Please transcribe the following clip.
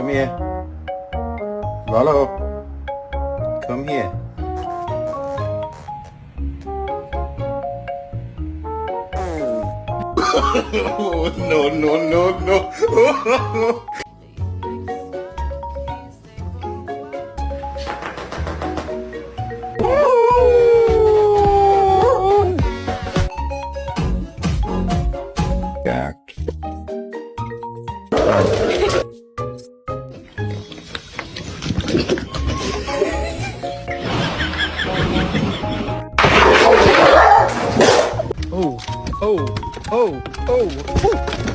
Come here. Lalo. Come here. No, no, no, no. Act. Oh, oh, oh, oh.